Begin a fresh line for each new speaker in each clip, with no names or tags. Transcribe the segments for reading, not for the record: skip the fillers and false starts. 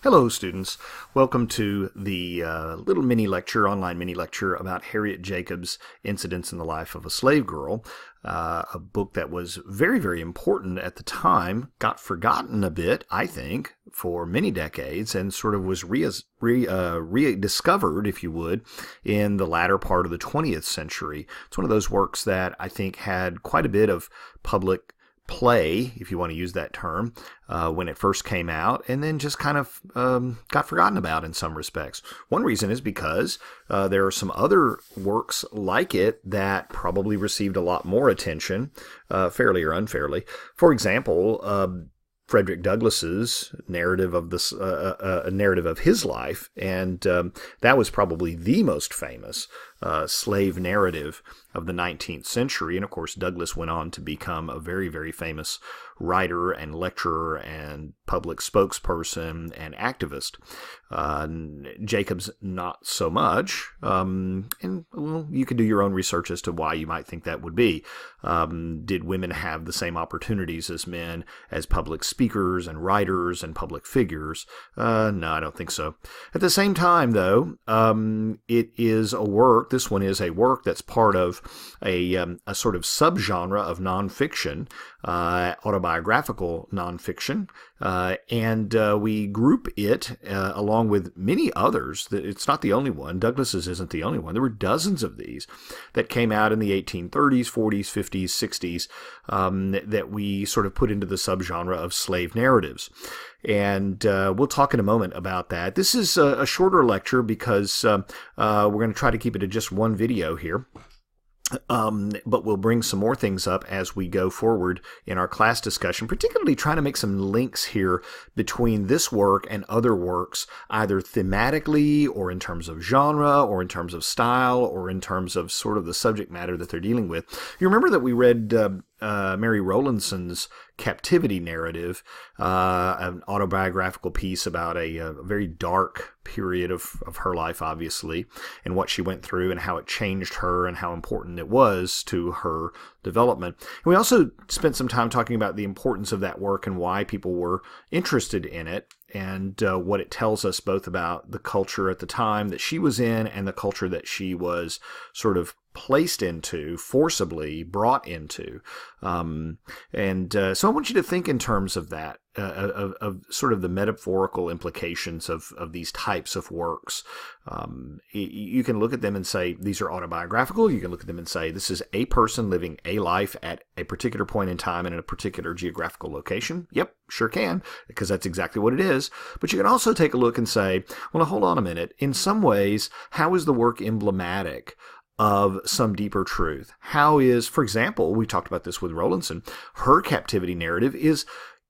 Hello, students. Welcome to the little online mini lecture about Harriet Jacobs' Incidents in the Life of a Slave Girl, a book that was very, very important at the time, got forgotten a bit, I think, for many decades, and sort of was rediscovered, if you would, in the latter part of the 20th century. It's one of those works that I think had quite a bit of public play, if you want to use that term, when it first came out, and then just kind of got forgotten about in some respects. One reason is because there are some other works like it that probably received a lot more attention, fairly or unfairly. For example, Frederick Douglass's narrative of this, a narrative of his life, and that was probably the most famous slave narrative of the 19th century. And of course, Douglass went on to become a very, very famous writer and lecturer and public spokesperson and activist. Jacobs, not so much. And well, you can do your own research as to why you might think that would be. Did women have the same opportunities as men as public speakers and writers and public figures? No, I don't think so. At the same time, though, it is a work. This one is a work that's part of a sort of subgenre of nonfiction, autobiographical nonfiction, and we group it along with many others. It's not the only one. Douglass's isn't the only one. There were dozens of these that came out in the 1830s, 40s, 50s, 60s that we sort of put into the subgenre of slave narratives. And we'll talk in a moment about that. This is a shorter lecture because we're going to try to keep it to just one video here. But we'll bring some more things up as we go forward in our class discussion, particularly trying to make some links here between this work and other works, either thematically or in terms of genre or in terms of style or in terms of sort of the subject matter that they're dealing with. You remember that we read Mary Rowlandson's Captivity narrative, an autobiographical piece about a very dark period of her life, obviously, and what she went through and how it changed her and how important it was to her development. And we also spent some time talking about the importance of that work and why people were interested in it, and what it tells us both about the culture at the time that she was in and the culture that she was sort of placed into, forcibly brought into. So I want you to think in terms of that, of sort of the metaphorical implications of these types of works. You can look at them and say, these are autobiographical. You can look at them and say, this is a person living a life at a particular point in time and in a particular geographical location. Yep, sure can, because that's exactly what it is. But you can also take a look and say, well, now, hold on a minute. In some ways, how is the work emblematic of some deeper truth? How is, for example, we talked about this with Rowlandson, her captivity narrative is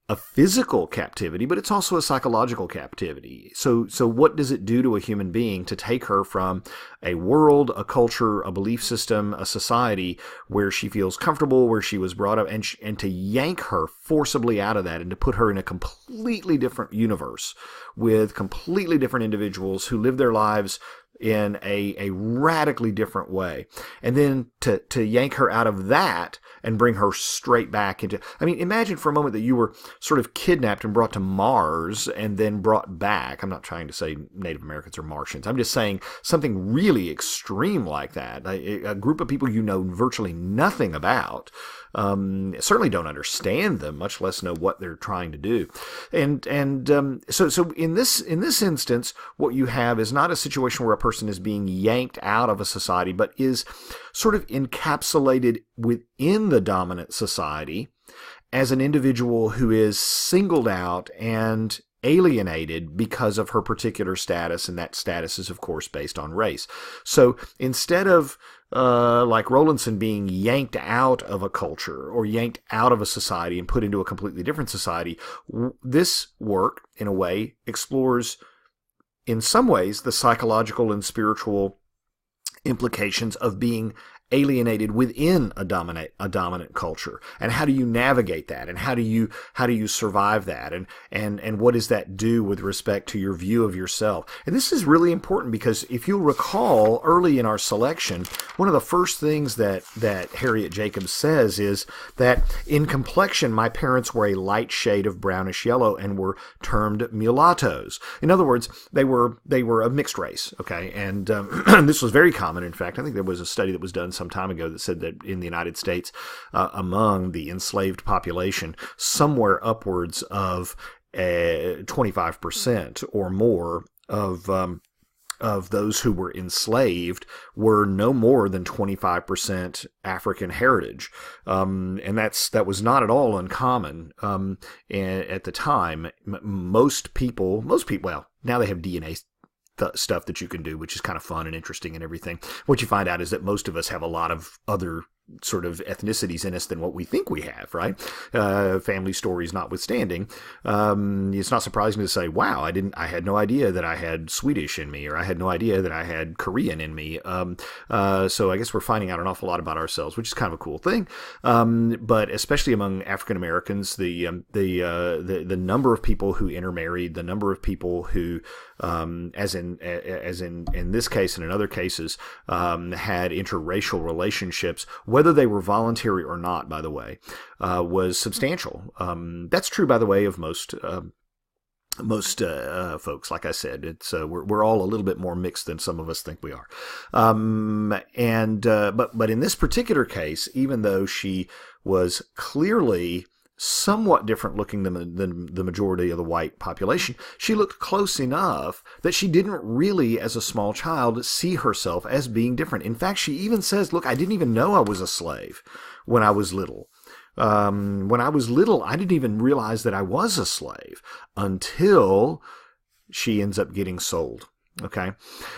a physical captivity, but it's also a psychological captivity. So what does it do to a human being to take her from a world, a culture, a belief system, a society where she feels comfortable, where she was brought up, and to yank her forcibly out of that and to put her in a completely different universe with completely different individuals who live their lives in a radically different way. And then to yank her out of that and bring her straight back into, I mean, imagine for a moment that you were sort of kidnapped and brought to Mars and then brought back. I'm not trying to say Native Americans are Martians. I'm just saying something really extreme like that. A group of people you know virtually nothing about, certainly don't understand them, much less know what they're trying to do. So in this instance, what you have is not a situation where a person is being yanked out of a society, but is sort of encapsulated within the dominant society as an individual who is singled out and alienated because of her particular status, and that status is, of course, based on race. So instead of like Rowlandson being yanked out of a culture or yanked out of a society and put into a completely different society, this work, in a way, explores, in some ways, the psychological and spiritual implications of being alienated within a dominant culture, and how do you navigate that, and how do you survive that, and what does that do with respect to your view of yourself? And this is really important, because if you'll recall, early in our selection, one of the first things that Harriet Jacobs says is that in complexion my parents were a light shade of brownish yellow and were termed mulattoes. In other words, they were a mixed race, okay? And this was very common. In fact, I think there was a study that was done some time ago that said that in the United States, among the enslaved population, somewhere upwards of 25% or more of those who were enslaved were no more than 25% African heritage. And that was not at all uncommon at the time. Most people, well, now they have DNA stuff that you can do, which is kind of fun and interesting and everything. What you find out is that most of us have a lot of other sort of ethnicities in us than what we think we have, right? Family stories notwithstanding, it's not surprising to say, wow, I had no idea that I had Swedish in me, or I had no idea that I had Korean in me. So I guess we're finding out an awful lot about ourselves, which is kind of a cool thing. But especially among African Americans, the number of people who intermarried, the number of people who, as in this case and in other cases, had interracial relationships, whether they were voluntary or not, by the way, was substantial. That's true, by the way, of most folks. Like I said, it's we're all a little bit more mixed than some of us think we are. But in this particular case, even though she was clearly somewhat different looking than the majority of the white population, she looked close enough that she didn't really, as a small child, see herself as being different. In fact, she even says, look, I didn't even know I was a slave when I was little. When I was little, I didn't even realize that I was a slave until she ends up getting sold. Okay.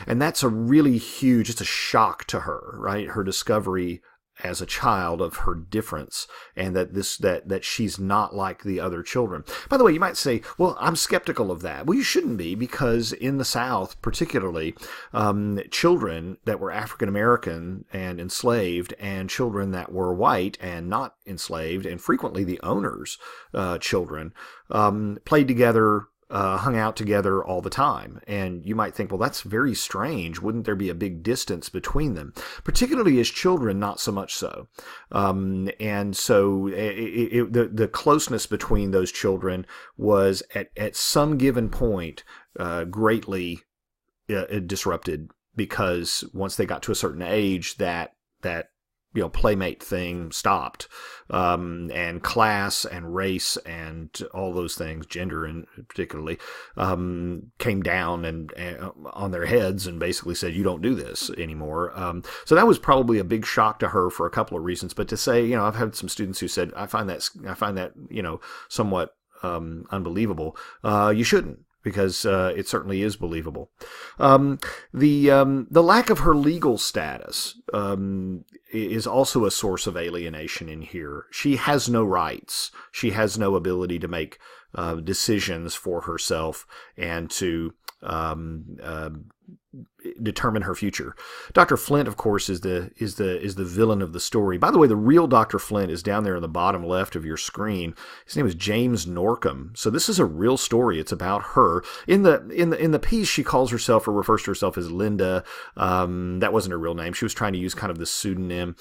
And that's a really huge, it's a shock to her, right? Her discovery as a child of her difference, and that she's not like the other children. By the way, you might say, well, I'm skeptical of that. Well, you shouldn't be, because in the South, particularly, children that were African American and enslaved, and children that were white and not enslaved, and frequently the owners' children, played together, hung out together all the time. And you might think, well, that's very strange. Wouldn't there be a big distance between them? Particularly as children, not so much so. And so the closeness between those children was at some given point greatly disrupted, because once they got to a certain age, that playmate thing stopped, and class and race and all those things, gender and particularly, came down and on their heads and basically said, you don't do this anymore. So that was probably a big shock to her for a couple of reasons. But to say, I've had some students who said, I find that somewhat unbelievable. You shouldn't, because it certainly is believable. The lack of her legal status is also a source of alienation in here. She has no rights. She has no ability to make decisions for herself and to determine her future. Dr. Flint, of course, is the villain of the story. By the way, the real Dr. Flint is down there in the bottom left of your screen. His name is James Norcom. So this is a real story. It's about her. In the piece, she calls herself, or refers to herself, as Linda. That wasn't her real name. She was trying to use kind of the pseudonym.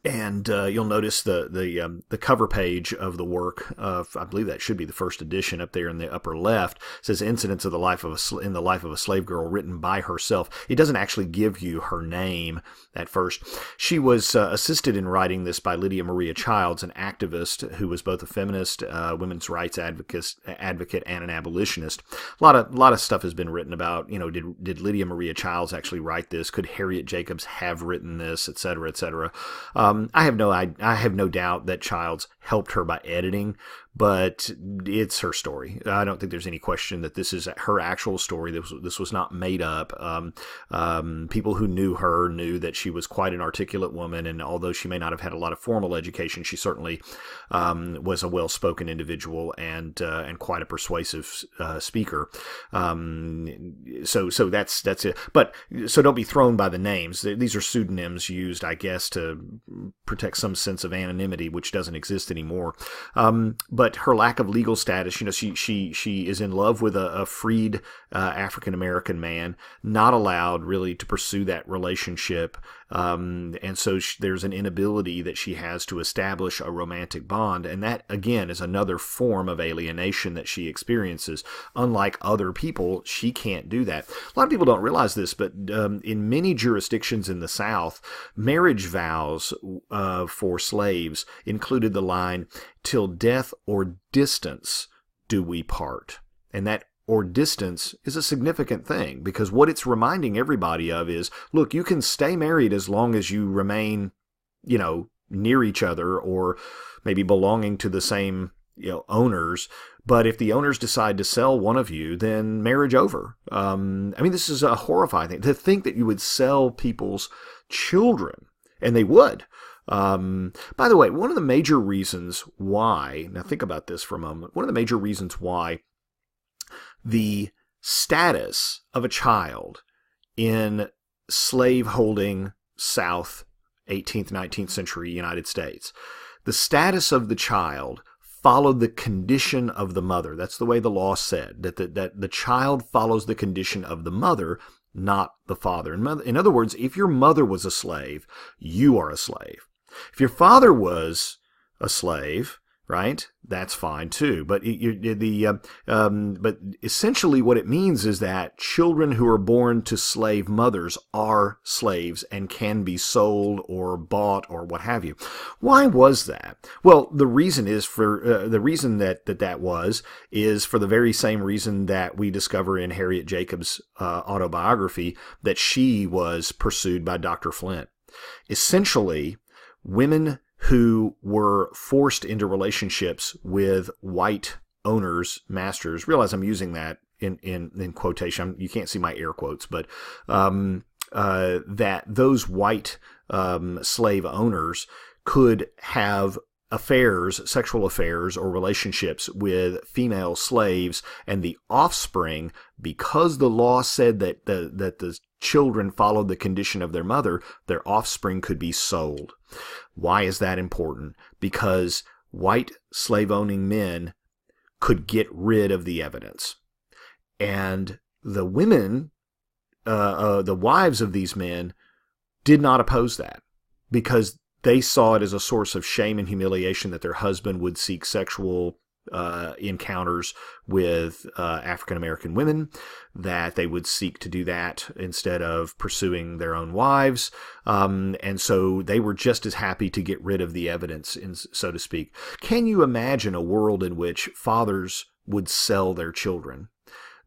And you'll notice the cover page of the work of, I believe that should be the first edition up there in the upper left, says Incidents of the Life of a Slave Girl, written by herself. It doesn't actually give you her name at first. She was assisted in writing this by Lydia Maria Childs, an activist who was both a feminist, women's rights advocate, and an abolitionist. A lot of stuff has been written about, did Lydia Maria Childs actually write this? Could Harriet Jacobs have written this, et cetera, et cetera. I have no doubt that Childs helped her by editing, but it's her story. I don't think there's any question that this is her actual story. This was not made up. People who knew her knew that she was quite an articulate woman, and although she may not have had a lot of formal education, she certainly was a well-spoken individual and quite a persuasive speaker. So that's it. But so don't be thrown by the names. These are pseudonyms used, I guess, to protect some sense of anonymity, which doesn't exist anymore. But her lack of legal status, she is in love with a freed African American man, not allowed really to pursue that relationship, and so there's an inability that she has to establish a romantic bond, and that again is another form of alienation that she experiences. Unlike other people, she can't do that. A lot of people don't realize this, but in many jurisdictions in the South, marriage vows for slaves included the line, "Till death or distance do we part." And that or distance is a significant thing, because what it's reminding everybody of is, look, you can stay married as long as you remain, near each other or maybe belonging to the same, owners. But if the owners decide to sell one of you, then marriage over. This is a horrifying thing. To think that you would sell people's children, and they would. By the way, one of the major reasons why, now think about this for a moment, one of the major reasons why the status of a child in slave-holding South 18th, 19th century United States, the status of the child followed the condition of the mother. That's the way the law said, that the child follows the condition of the mother, not the father. In other words, if your mother was a slave, you are a slave. If your father was a slave, right, that's fine too. But but essentially what it means is that children who are born to slave mothers are slaves and can be sold or bought or what have you. Why was that? Well, the reason is for that is for the very same reason that we discover in Harriet Jacobs' autobiography, that she was pursued by Dr. Flint. Essentially, women who were forced into relationships with white owners, masters, realize I'm using that in quotation. You can't see my air quotes, but that those white slave owners could have affairs, sexual affairs or relationships with female slaves, and the offspring, because the law said that the children followed the condition of their mother, their offspring could be sold. Why is that important? Because white slave-owning men could get rid of the evidence. And the women, the wives of these men, did not oppose that, because they saw it as a source of shame and humiliation that their husband would seek sexual encounters with African American women, that they would seek to do that instead of pursuing their own wives. And so they were just as happy to get rid of the evidence, so to speak. Can you imagine a world in which fathers would sell their children,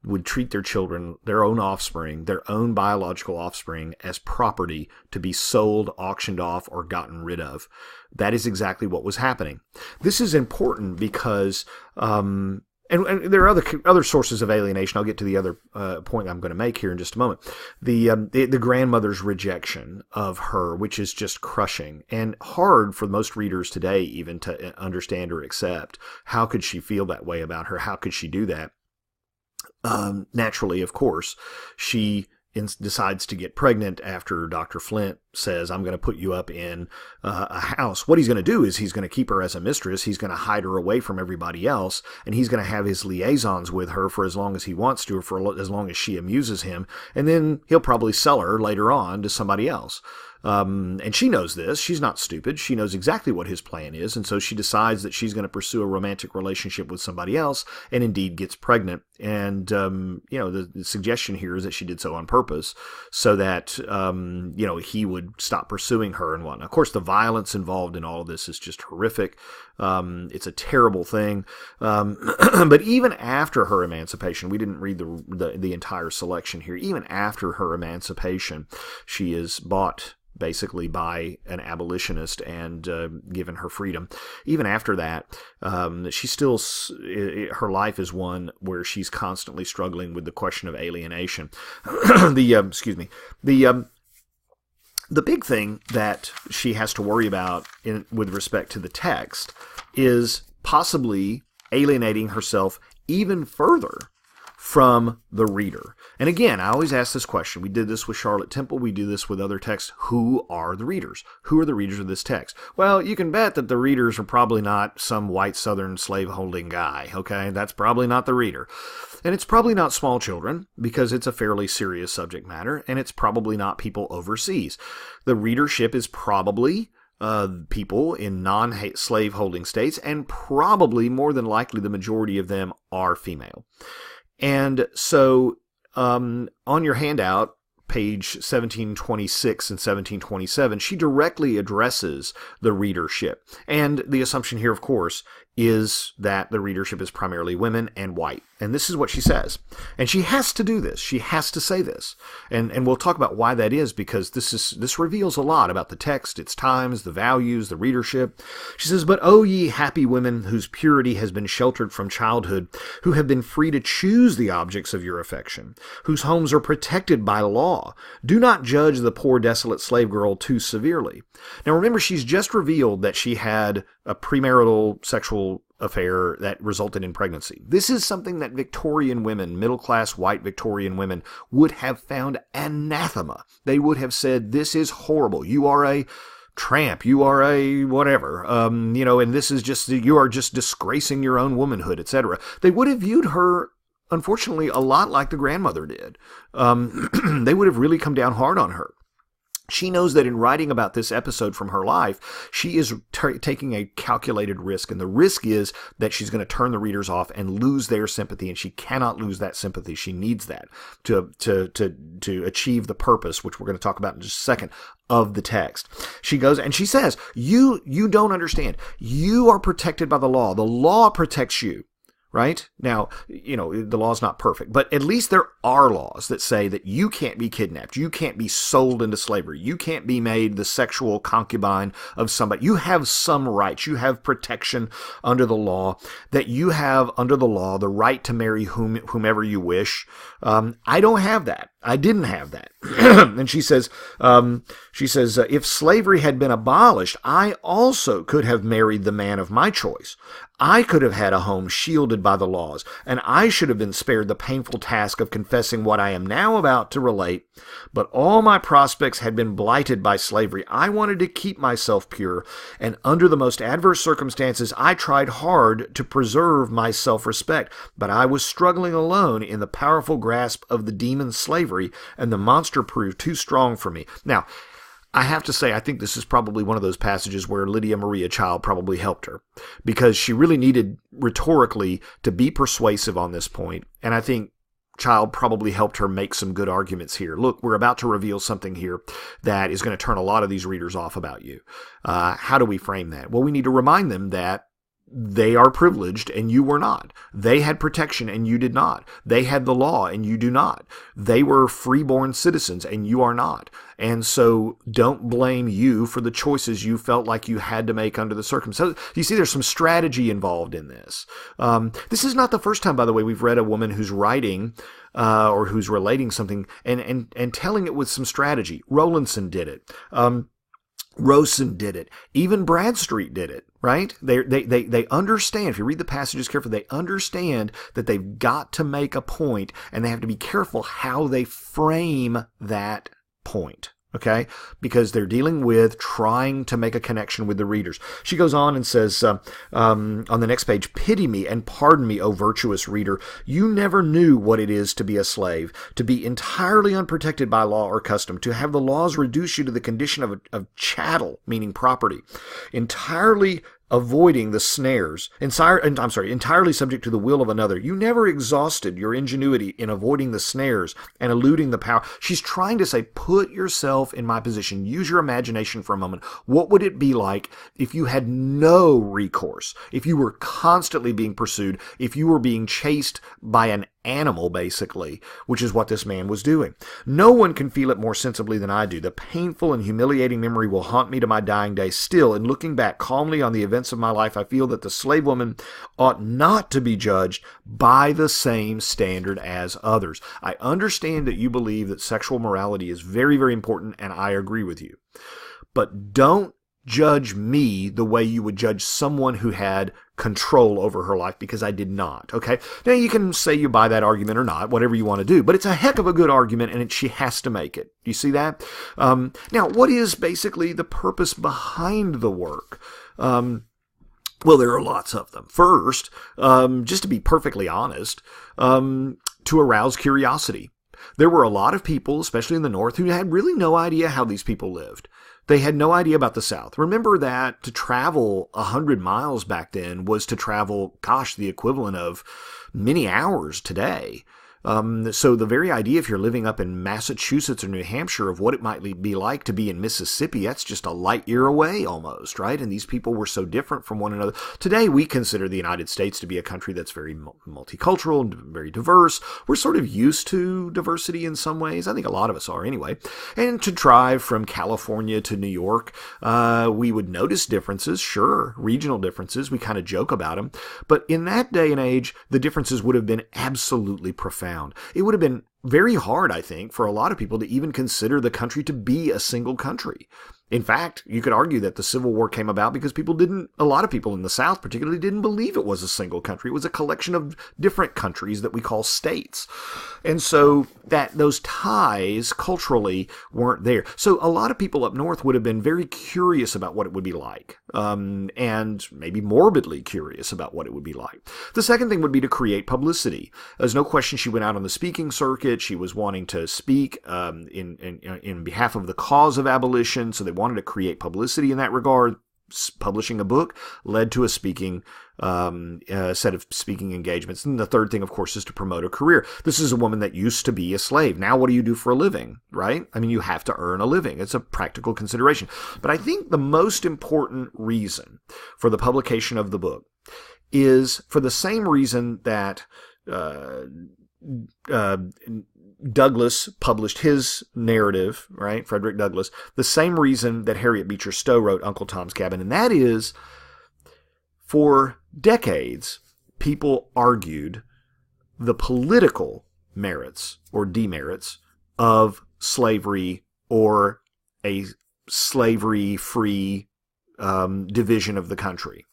would treat their children, their own offspring, their own biological offspring, as property to be sold, auctioned off, or gotten rid of? That is exactly what was happening. This is important because, and there are other sources of alienation. I'll get to the other point I'm going to make here in just a moment. The grandmother's rejection of her, which is just crushing and hard for most readers today even to understand or accept. How could she feel that way about her? How could she do that? Naturally, of course, she decides to get pregnant after Dr. Flint says, I'm going to put you up in a house. What he's going to do is he's going to keep her as a mistress. He's going to hide her away from everybody else, and he's going to have his liaisons with her for as long as he wants to, or for as long as she amuses him, and then he'll probably sell her later on to somebody else. And she knows this. She's not stupid. She knows exactly what his plan is, and so she decides that she's going to pursue a romantic relationship with somebody else, and indeed gets pregnant. And the suggestion here is that she did so on purpose, so that he would stop pursuing her and whatnot. Of course, the violence involved in all of this is just horrific. It's a terrible thing. But even after her emancipation, we didn't read the entire selection here. Even after her emancipation, she is bought basically by an abolitionist and given her freedom. Even after that, she still, her life is one where she's constantly struggling with the question of alienation. Excuse me. The big thing that she has to worry about with respect to the text is possibly alienating herself even further from the reader. And again, I always ask this question. We did this with Charlotte Temple. We do this with other texts. Who are the readers? Who are the readers of this text? Well, you can bet that the readers are probably not some white Southern slaveholding guy, okay? That's probably not the reader. And it's probably not small children, because it's a fairly serious subject matter, and it's probably not people overseas. The readership is probably people in non-slaveholding states, and probably more than likely the majority of them are female. And so on your handout, page 1726 and 1727, she directly addresses the readership. And the assumption here, of course, is that the readership is primarily women and white. And this is what she says. And she has to do this. She has to say this. And we'll talk about why that is, because this reveals a lot about the text, its times, the values, the readership. She says, "But O ye happy women whose purity has been sheltered from childhood, who have been free to choose the objects of your affection, whose homes are protected by law, do not judge the poor desolate slave girl too severely." Now remember, she's just revealed that she had a premarital sexual affair that resulted in pregnancy. This is something that Victorian women, middle-class white Victorian women, would have found anathema. They would have said, this is horrible. You are a tramp. You are a whatever. And this is just, you are just disgracing your own womanhood, etc. They would have viewed her, unfortunately, a lot like the grandmother did. They would have really come down hard on her. She knows that in writing about this episode from her life, she is taking a calculated risk, and the risk is that she's going to turn the readers off and lose their sympathy, and she cannot lose that sympathy. She needs that to achieve the purpose, which we're going to talk about in just a second, of the text. She goes and she says, you don't understand. You are protected by the law. The law protects you. Right? Now, the law's not perfect, but at least there are laws that say that you can't be kidnapped. You can't be sold into slavery. You can't be made the sexual concubine of somebody. You have some rights. You have protection under the law, that you have under the law the right to marry whomever you wish. I don't have that. I didn't have that. And she says, if slavery had been abolished, I also could have married the man of my choice. I could have had a home shielded by the laws, and I should have been spared the painful task of confessing what I am now about to relate. But all my prospects had been blighted by slavery. I wanted to keep myself pure, and under the most adverse circumstances, I tried hard to preserve my self-respect. But I was struggling alone in the powerful grasp of the demon slavery, and the monster proved too strong for me. Now, I have to say, I think this is probably one of those passages where Lydia Maria Child probably helped her, because she really needed rhetorically to be persuasive on this point. And I think Child probably helped her make some good arguments here. Look, we're about to reveal something here that is going to turn a lot of these readers off about you. How do we frame that? Well, we need to remind them that they are privileged and you were not. They had protection and you did not. They had the law and you do not. They were freeborn citizens and you are not. And so don't blame you for the choices you felt like you had to make under the circumstances. You see, there's some strategy involved in this. This is not the first time, by the way, we've read a woman who's writing or who's relating something and telling it with some strategy. Rowlandson did it. Rosen did it. Even Bradstreet did it, right? They understand, if you read the passages carefully, they understand that they've got to make a point, and they have to be careful how they frame that point. Okay? Because they're dealing with trying to make a connection with the readers. She goes on and says on the next page, "Pity me and pardon me, O virtuous reader. You never knew what it is to be a slave, to be entirely unprotected by law or custom, to have the laws reduce you to the condition of chattel, meaning property, entirely avoiding the snares, entirely subject to the will of another. You never exhausted your ingenuity in avoiding the snares and eluding the power." She's trying to say, put yourself in my position. Use your imagination for a moment. What would it be like if you had no recourse, if you were constantly being pursued, if you were being chased by an animal, basically, which is what this man was doing. No one can feel it more sensibly than I do. The painful and humiliating memory will haunt me to my dying day. Still, in looking back calmly on the events of my life, I feel that the slave woman ought not to be judged by the same standard as others. I understand that you believe that sexual morality is very, very important, and I agree with you. But don't judge me the way you would judge someone who had control over her life, because I did not. Okay? Now, you can say you buy that argument or not, whatever you want to do, but it's a heck of a good argument, and she has to make it. You see that? Now, what is basically the purpose behind the work? Well, there are lots of them. First, just to be perfectly honest, to arouse curiosity. There were a lot of people, especially in the North, who had really no idea how these people lived. They had no idea about the South. Remember that to travel 100 miles back then was to travel, the equivalent of many hours today. So the very idea, if you're living up in Massachusetts or New Hampshire, of what it might be like to be in Mississippi, that's just a light year away almost, right? And these people were so different from one another. Today, we consider the United States to be a country that's very multicultural and very diverse. We're sort of used to diversity in some ways. I think a lot of us are anyway. And to drive from California to New York, we would notice differences, sure, regional differences. We kind of joke about them. But in that day and age, the differences would have been absolutely profound. It would have been very hard, I think, for a lot of people to even consider the country to be a single country. In fact, you could argue that the Civil War came about because a lot of people in the South particularly didn't believe it was a single country. It was a collection of different countries that we call states. And so that those ties culturally weren't there. So a lot of people up north would have been very curious about what it would be like, and maybe morbidly curious about what it would be like. The second thing would be to create publicity. There's no question she went out on the speaking circuit. She was wanting to speak in behalf of the cause of abolition, so they wanted to create publicity in that regard. Publishing a book led to a speaking set of speaking engagements. And the third thing, of course, is to promote a career. This is a woman that used to be a slave. Now, what do you do for a living, right? I mean, you have to earn a living. It's a practical consideration. But I think the most important reason for the publication of the book is for the same reason that Douglass published his narrative, right? Frederick Douglass, the same reason that Harriet Beecher Stowe wrote Uncle Tom's Cabin. And that is, for decades, people argued the political merits or demerits of slavery or a slavery-free division of the country.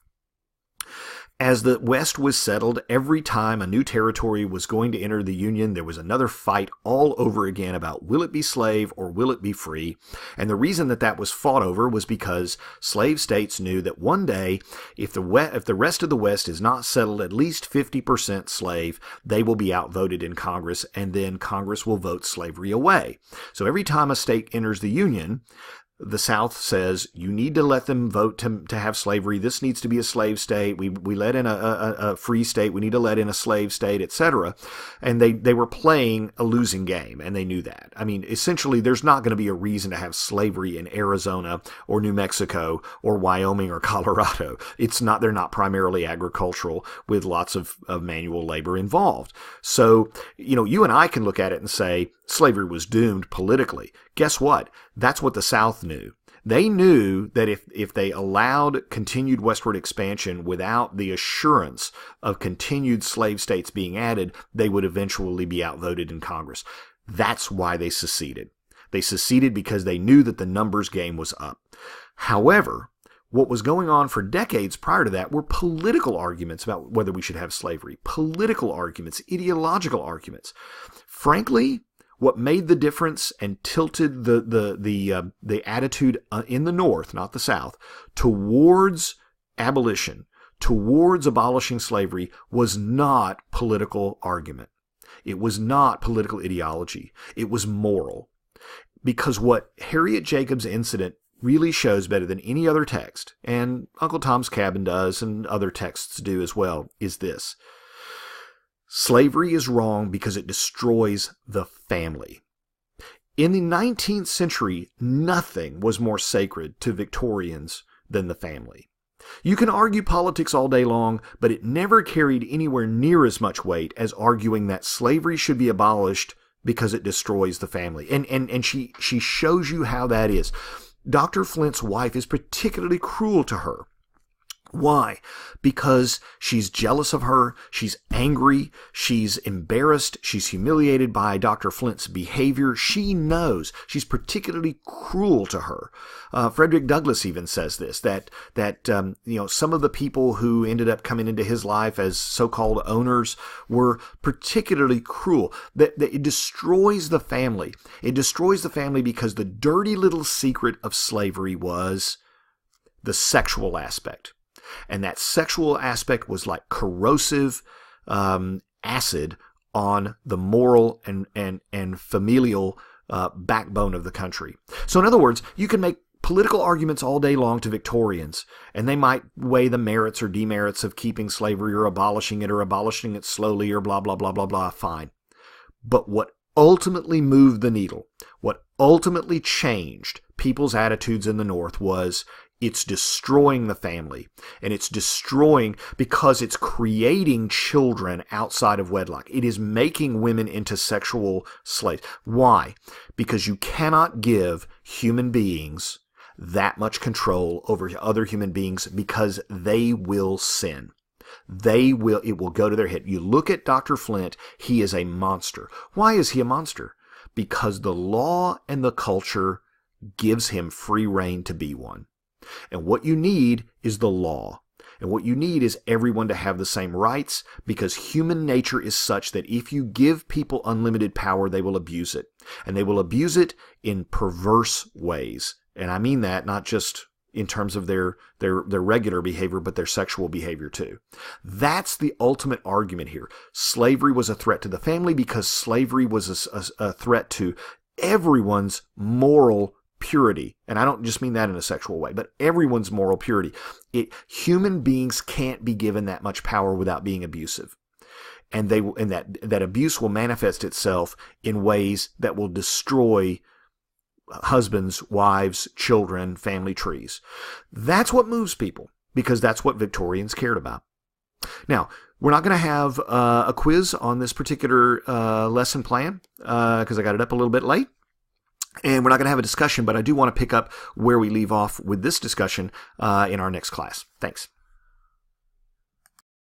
As the West was settled, every time a new territory was going to enter the Union, there was another fight all over again about will it be slave or will it be free? And the reason that was fought over was because slave states knew that one day, if the rest of the West is not settled at least 50% slave, they will be outvoted in Congress, and then Congress will vote slavery away. So every time a state enters the Union, the South says, you need to let them vote to have slavery. This needs to be a slave state. We let in a free state. We need to let in a slave state, etc. And they were playing a losing game, and they knew that. I mean, essentially, there's not going to be a reason to have slavery in Arizona or New Mexico or Wyoming or Colorado. They're not primarily agricultural with lots of manual labor involved. So, you and I can look at it and say, slavery was doomed politically. Guess what? That's what the South knew. They knew that if they allowed continued westward expansion without the assurance of continued slave states being added, they would eventually be outvoted in Congress. That's why they seceded. They seceded because they knew that the numbers game was up. However, what was going on for decades prior to that were political arguments about whether we should have slavery. Political arguments, ideological arguments. Frankly, what made the difference and tilted the attitude in the North, not the South, towards abolition, towards abolishing slavery, was not political argument. It was not political ideology. It was moral. Because what Harriet Jacobs' incident really shows better than any other text, and Uncle Tom's Cabin does and other texts do as well, is this. Slavery is wrong because it destroys the family. In the 19th century, nothing was more sacred to Victorians than the family. You can argue politics all day long, but it never carried anywhere near as much weight as arguing that slavery should be abolished because it destroys the family. And she shows you how that is. Dr. Flint's wife is particularly cruel to her. Why? Because she's jealous of her, she's angry, she's embarrassed, she's humiliated by Dr. Flint's behavior. She knows she's particularly cruel to her. Frederick Douglass even says this, that some of the people who ended up coming into his life as so-called owners were particularly cruel. That it destroys the family. It destroys the family because the dirty little secret of slavery was the sexual aspect. And that sexual aspect was like corrosive acid on the moral and familial backbone of the country. So in other words, you can make political arguments all day long to Victorians, and they might weigh the merits or demerits of keeping slavery or abolishing it slowly or blah, blah, blah, blah, blah. Fine. But what ultimately moved the needle, what ultimately changed people's attitudes in the North was it's destroying the family, and it's destroying because it's creating children outside of wedlock. It is making women into sexual slaves. Why? Because you cannot give human beings that much control over other human beings because they will sin. It will go to their head. You look at Dr. Flint, he is a monster. Why is he a monster? Because the law and the culture gives him free rein to be one. And what you need is the law. And what you need is everyone to have the same rights, because human nature is such that if you give people unlimited power, they will abuse it. And they will abuse it in perverse ways. And I mean that not just in terms of their regular behavior, but their sexual behavior too. That's the ultimate argument here. Slavery was a threat to the family because slavery was a threat to everyone's moral purity. And I don't just mean that in a sexual way, but everyone's moral purity. Human beings can't be given that much power without being abusive. And that abuse will manifest itself in ways that will destroy husbands, wives, children, family trees. That's what moves people, because that's what Victorians cared about. Now, we're not going to have a quiz on this particular lesson plan because I got it up a little bit late. And we're not going to have a discussion, but I do want to pick up where we leave off with this discussion in our next class. Thanks.